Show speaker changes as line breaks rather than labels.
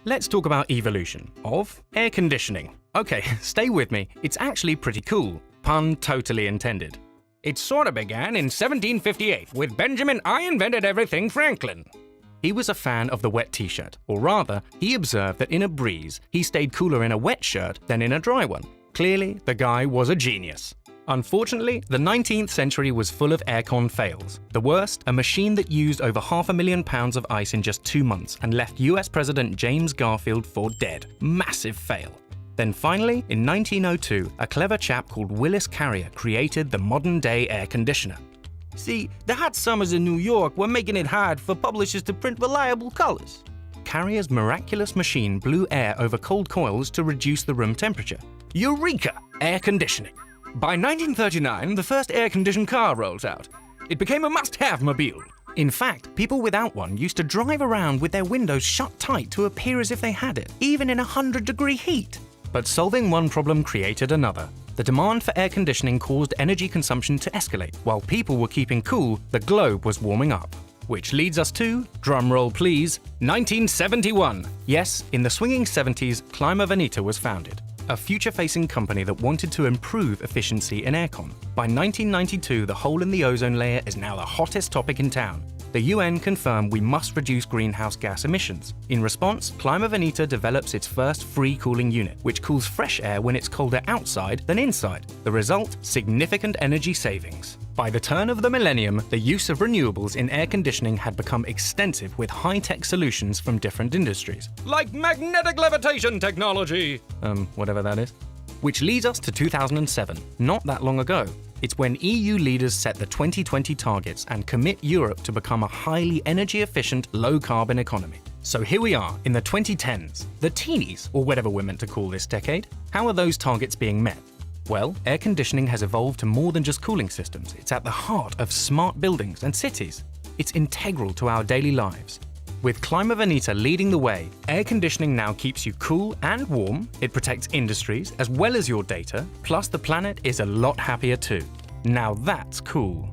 Let's talk about evolution of air conditioning. Okay, stay with me, it's actually pretty cool. Pun totally intended. It sort of began in 1758 with Benjamin I Invented Everything Franklin. He was a fan of the wet t-shirt, or rather, he observed that in a breeze, he stayed cooler in a wet shirt than in a dry one. Clearly, the guy was a genius. Unfortunately, the 19th century was full of aircon fails. The worst, a machine that used over £500,000 of ice in just 2 months and left US President James Garfield for dead. Massive fail. Then finally, in 1902, a clever chap called Willis Carrier created the modern-day air conditioner.
See, the hot summers in New York were making it hard for publishers to print reliable colors.
Carrier's miraculous machine blew air over cold coils to reduce the room temperature. Eureka! Air conditioning. By 1939, the first air-conditioned car rolls out. It became a must-have mobile. In fact, people without one used to drive around with their windows shut tight to appear as if they had it, even in 100-degree heat. But solving one problem created another. The demand for air conditioning caused energy consumption to escalate. While people were keeping cool, the globe was warming up. Which leads us to, drumroll please, 1971. Yes, in the swinging 70s, Climaveneta was founded. A future-facing company that wanted to improve efficiency in aircon. By 1992, the hole in the ozone layer is now the hottest topic in town. The UN confirmed we must reduce greenhouse gas emissions. In response, Climaveneta develops its first free cooling unit, which cools fresh air when it's colder outside than inside. The result? Significant energy savings. By the turn of the millennium, the use of renewables in air conditioning had become extensive with high-tech solutions from different industries.
Like magnetic levitation technology!
Whatever that is. Which leads us to 2007, not that long ago. It's when EU leaders set the 2020 targets and commit Europe to become a highly energy-efficient, low-carbon economy. So here we are, in the 2010s, the teenies, or whatever we're meant to call this decade. How are those targets being met? Well, air conditioning has evolved to more than just cooling systems. It's at the heart of smart buildings and cities. It's integral to our daily lives. With Climaveneta leading the way, air conditioning now keeps you cool and warm, it protects industries as well as your data, plus the planet is a lot happier too. Now that's cool.